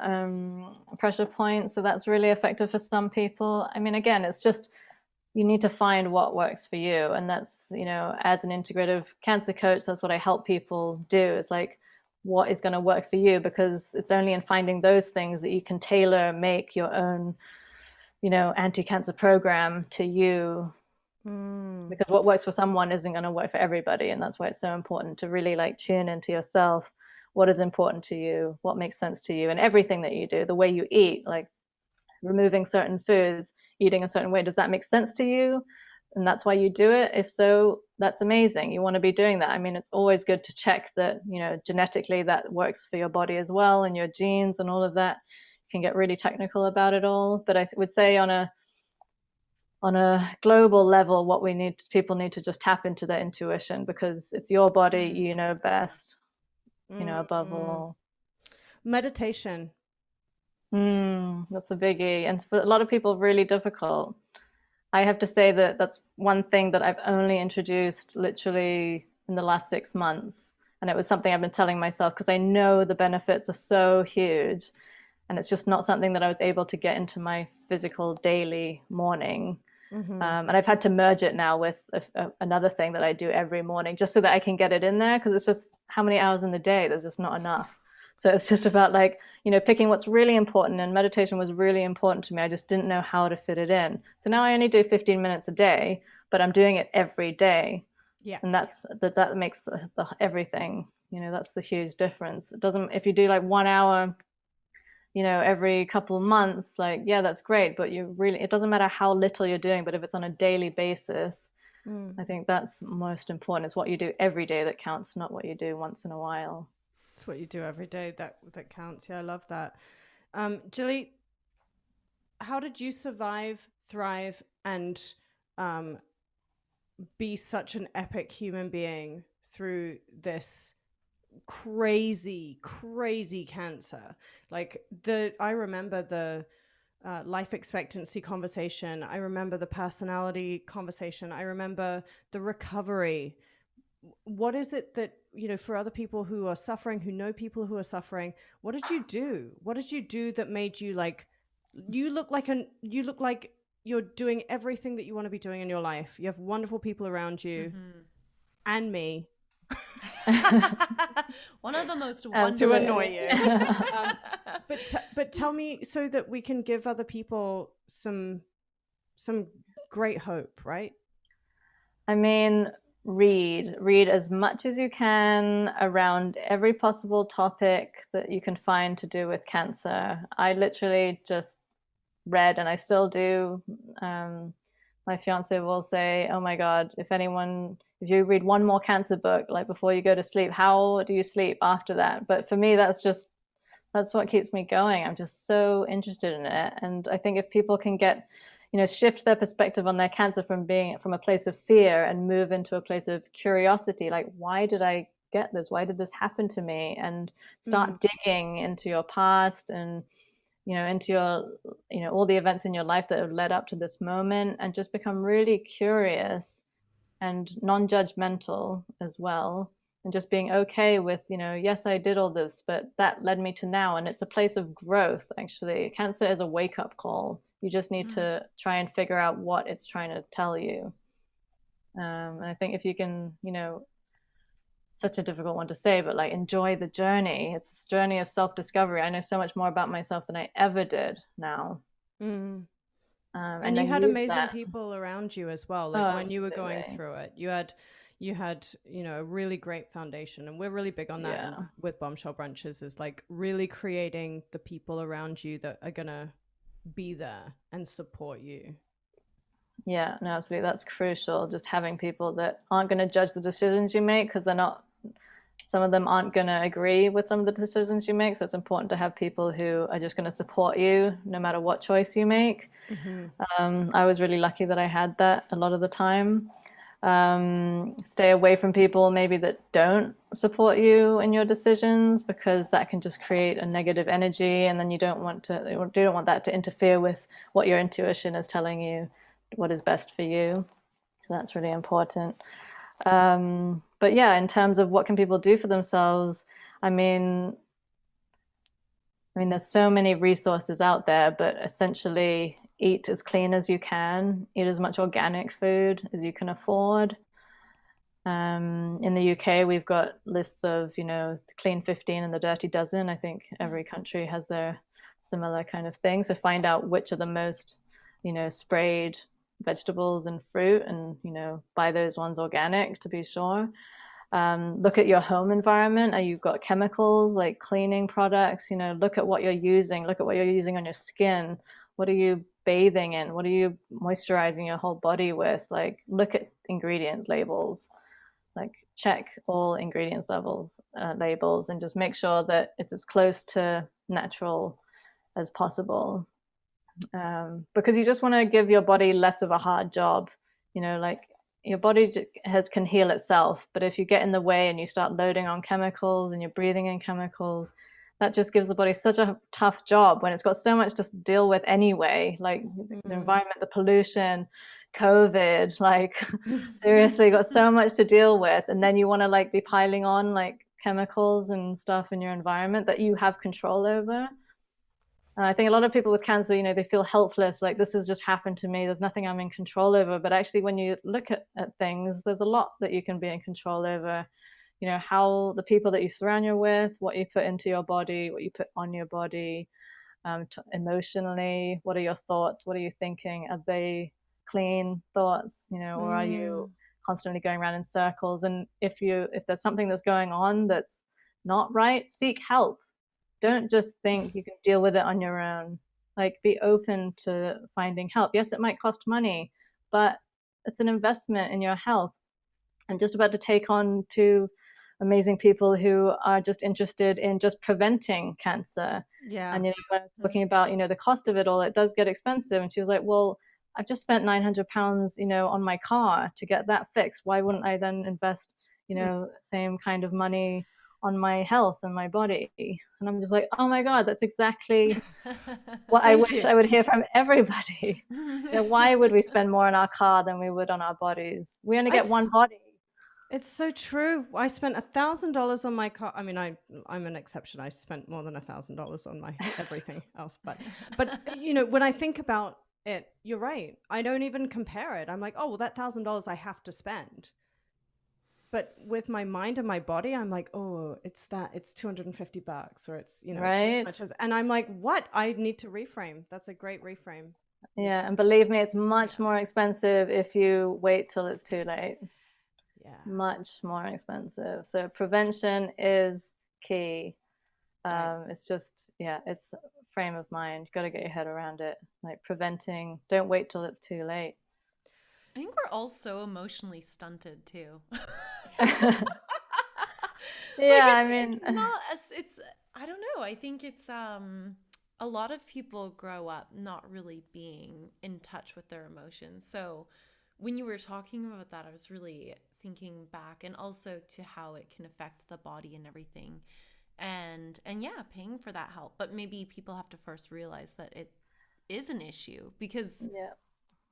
pressure points. So that's really effective for some people. I mean, again, it's just you need to find what works for you. And that's, as an integrative cancer coach, that's what I help people do. It's like, what is going to work for you? Because it's only in finding those things that you can tailor make your own, anti-cancer program to you. Because what works for someone isn't going to work for everybody. And that's why it's so important to really like tune into yourself. What is important to you? What makes sense to you? And everything that you do, the way you eat, like removing certain foods, eating a certain way, does that make sense to you? And that's why you do it? If so, that's amazing. You want to be doing that. I mean, it's always good to check that, genetically that works for your body as well, and your genes and all of that. You can get really technical about it all. But I would say on a global level, what people need to just tap into their intuition, because it's your body, you know best, above all. Meditation. That's a biggie. And for a lot of people, really difficult. I have to say that that's one thing that I've only introduced literally in the last 6 months. And it was something I've been telling myself because I know the benefits are so huge. And it's just not something that I was able to get into my physical daily morning. And I've had to merge it now with another thing that I do every morning just so that I can get it in there because it's just how many hours in the day? There's just not enough. So it's just about like, picking what's really important. And meditation was really important to me. I just didn't know how to fit it in. So now I only do 15 minutes a day, but I'm doing it every day. Yeah. And that makes the everything, that's the huge difference. It doesn't, if you do like 1 hour, every couple of months, like, yeah, that's great. But it doesn't matter how little you're doing, but if it's on a daily basis, I think that's most important. It's what you do every day that counts, not what you do once in a while. It's what you do every day that counts. Yeah, I love that. Gilly, how did you survive, thrive, and be such an epic human being through this crazy cancer? Like I remember the life expectancy conversation. I remember the personality conversation. I remember the recovery. What is it that, for other people who are suffering, who know people who are suffering, what did you do? What did you do that made you like, you look like you're doing everything that you want to be doing in your life. You have wonderful people around you and me. One of the most to annoy you. But tell me so that we can give other people some great hope, right? I mean, read as much as you can around every possible topic that you can find to do with cancer. I literally just read, and I still do. My fiance will say, oh my God, if you read one more cancer book, like before you go to sleep, how do you sleep after that? But for me, that's what keeps me going. I'm just so interested in it. And I think if people can get, shift their perspective on their cancer from a place of fear and move into a place of curiosity, like, why did I get this? Why did this happen to me? And start digging into your past and, into your, all the events in your life that have led up to this moment, and just become really curious and non-judgmental as well. And just being okay with, yes, I did all this, but that led me to now. And it's a place of growth, actually. Cancer is a wake-up call. You just need to try and figure out what it's trying to tell you. And I think if you can, such a difficult one to say, but like, enjoy the journey. It's this journey of self-discovery. I know so much more about myself than I ever did now. And you had amazing people around you as well. Like when you were going through it, you had a really great foundation, and we're really big on that with Bombshell Brunches, is like really creating the people around you that are gonna be there and support you. Yeah, no, absolutely. That's crucial. Just having people that aren't going to judge the decisions you make, because some of them aren't going to agree with some of the decisions you make. So it's important to have people who are just going to support you no matter what choice you make. I was really lucky that I had that a lot of the time. Stay away from people maybe that don't support you in your decisions, because that can just create a negative energy, and then you don't want that to interfere with what your intuition is telling you, what is best for you. So that's really important. But yeah, in terms of what can people do for themselves, I mean, there's so many resources out there, but essentially eat as clean as you can, eat as much organic food as you can afford. In the UK, we've got lists of, the Clean 15 and the Dirty Dozen. I think every country has their similar kind of thing. So find out which are the most, sprayed vegetables and fruit, and, buy those ones organic to be sure. Look at your home environment. Are you got chemicals like cleaning products? Look at what you're using. Look at what you're using on your skin. What are you bathing in? What are you moisturizing your whole body with? Like, look at ingredient labels. Like, check all ingredients labels, and just make sure that it's as close to natural as possible. Because you just want to give your body less of a hard job. Like, your body can heal itself, but if you get in the way and you start loading on chemicals and you're breathing in chemicals, that just gives the body such a tough job when it's got so much to deal with anyway, like the environment, the pollution, COVID, like seriously got so much to deal with. And then you want to like be piling on like chemicals and stuff in your environment that you have control over. I think a lot of people with cancer, you know, they feel helpless, like this has just happened to me. There's nothing I'm in control over. But actually, when you look at things, there's a lot that you can be in control over. You know, how the people that you surround you with, what you put into your body, what you put on your body, emotionally, what are your thoughts? What are you thinking? Are they clean thoughts, you know, or are you constantly going around in circles? And if there's something that's going on that's not right, seek help. Don't just think you can deal with it on your own. Like, be open to finding help. Yes, it might cost money, but it's an investment in your health. I'm just about to take on 2 amazing people who are just interested in just preventing cancer. Yeah. And, you know, when I was talking about, you know, the cost of it all, it does get expensive. And she was like, well, I've just spent £900, you know, on my car to get that fixed. Why wouldn't I then invest, you know, same kind of money on my health and my body? And I'm just like, oh my God, that's exactly what I wish I would hear from everybody. You know, why would we spend more on our car than we would on our bodies? We only get one body. It's so true. I spent $1,000 on my car. I mean, I'm an exception. I spent more than $1,000 on my everything else. But you know, when I think about it, you're right. I don't even compare it. I'm like, oh, well, that $1,000 I have to spend. But with my mind and my body, I'm like, oh, it's $250, or it's, you know, right. It's this much as, and I'm like, what? I need to reframe. That's a great reframe. Yeah, and believe me, it's much more expensive if you wait till it's too late. Yeah. Much more expensive. So prevention is key. It's just, yeah, it's frame of mind. You've got to get your head around it. Like, preventing, don't wait till it's too late. I think we're all so emotionally stunted too. Yeah, like I mean, it's not as, it's, I don't know. I think it's a lot of people grow up not really being in touch with their emotions. So when you were talking about that, I was really thinking back, and also to how it can affect the body and everything. And yeah, paying for that help. But maybe people have to first realize that it is an issue, because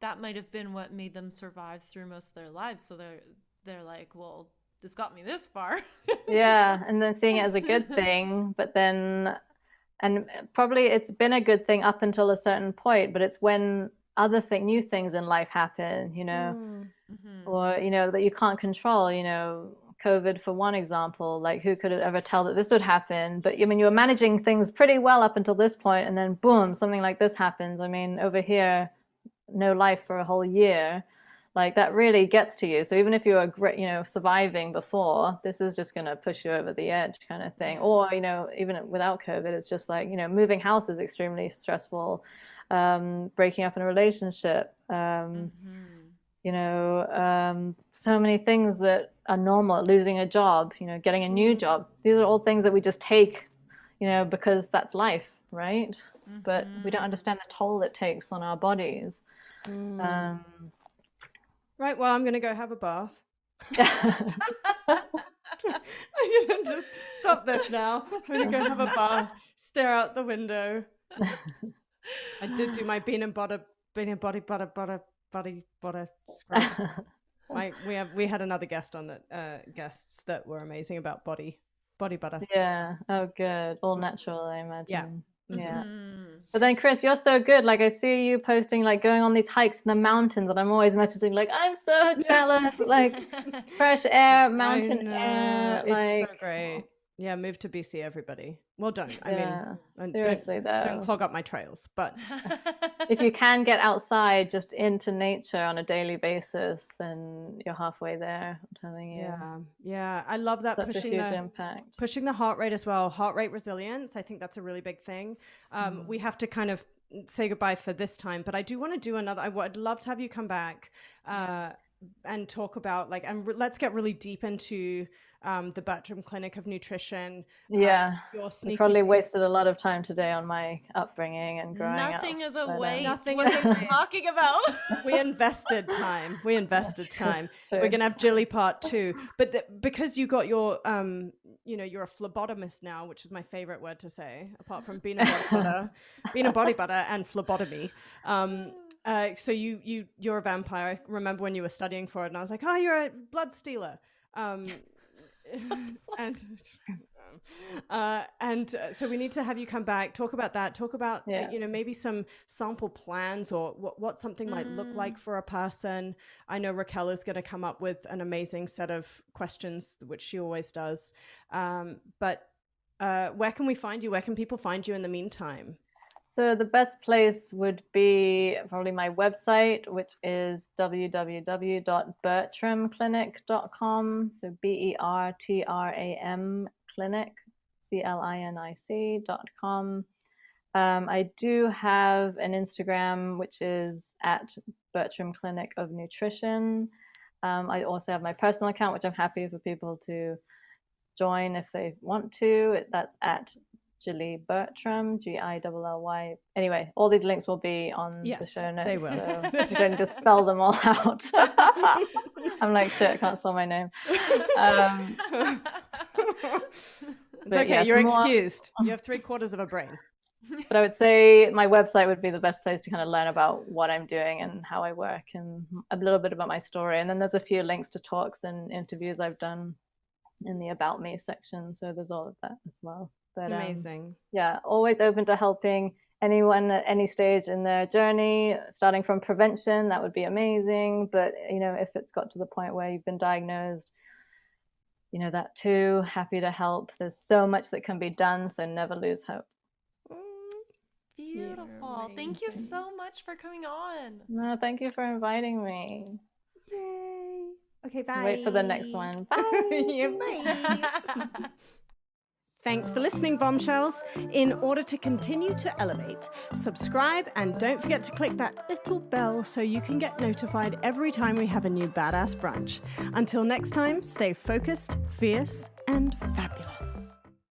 that might have been what made them survive through most of their lives. So they're like, well, this got me this far. Yeah, and then seeing it as a good thing, but then, and probably it's been a good thing up until a certain point, but it's when new things in life happen, you know, or, you know, that you can't control, you know, COVID for one example, like who could ever tell that this would happen? But I mean, you were managing things pretty well up until this point, and then boom, something like this happens. I mean, over here, no life for a whole year, like that really gets to you. So even if you were great, you know, surviving before, this is just going to push you over the edge kind of thing. Or, you know, even without COVID, it's just like, you know, moving house is extremely stressful. Breaking up in a relationship, you know, so many things that are normal, losing a job, you know, getting a new job. These are all things that we just take, you know, because that's life, right? But we don't understand the toll it takes on our bodies. Right, well, I'm going to go have a bath. I'm going to just stop this now. I'm going to go have a bath, stare out the window. I did do my bean and butter scrub. We had another guest on that, guests that were amazing about body butter. Yeah. Oh, good. All natural, I imagine. Yeah. Yeah. But then, Chris, you're so good. Like, I see you posting, like, going on these hikes in the mountains, and I'm always messaging, like, I'm so jealous. Like, fresh air, mountain air. It's so great. Yeah, move to BC, everybody. Well, don't. I mean, seriously, don't clog up my trails. But if you can get outside, just into nature on a daily basis, then you're halfway there. I'm telling you. Yeah. I love that. Such a huge impact. Pushing the heart rate as well. Heart rate resilience. I think that's a really big thing. We have to kind of say goodbye for this time, but I do want to do another. I'd love to have you come back and talk about like, and let's get really deep into the Bertram Clinic of Nutrition. Yeah, Your I sneaky probably wasted a lot of time today on my upbringing and growing up. Nothing is a but, waste. Nothing What is are a you waste. talking about? We invested time. We invested time. True. We're gonna have Gilly part 2, but because you got your you're a phlebotomist now, which is my favorite word to say, apart from being a body butter and phlebotomy. So you're a vampire. I remember when you were studying for it, and I was like, oh, you're a blood stealer. So we need to have you come back, talk about that, talk about maybe some sample plans or what something might look like for a person. I know Raquel is going to come up with an amazing set of questions, which she always does. But where can we find you? Where can people find you in the meantime? So the best place would be probably my website, which is www.bertramclinic.com. So BERTRAM clinic, CLINIC.com. I do have an Instagram, which is at Bertram Clinic of Nutrition. I also have my personal account, which I'm happy for people to join if they want to. That's at Gilly Bertram, GILLY. Anyway, all these links will be on the show notes. They will. So I'm going to spell them all out. I'm like, shit, I can't spell my name. It's okay, you're excused. You have 3/4 of a brain. But I would say my website would be the best place to kind of learn about what I'm doing and how I work and a little bit about my story. And then there's a few links to talks and interviews I've done in the About Me section. So there's all of that as well. But, amazing. Yeah, always open to helping anyone at any stage in their journey, starting from prevention. That would be amazing. But, if it's got to the point where you've been diagnosed, that too, happy to help. There's so much that can be done, so never lose hope. Beautiful. Thank you so much for coming on. No, thank you for inviting me. Yay. Okay, bye. Wait for the next one. Bye. Yeah, bye. Thanks for listening, Bombshells. In order to continue to elevate, subscribe and don't forget to click that little bell so you can get notified every time we have a new badass brunch. Until next time, stay focused, fierce, and fabulous.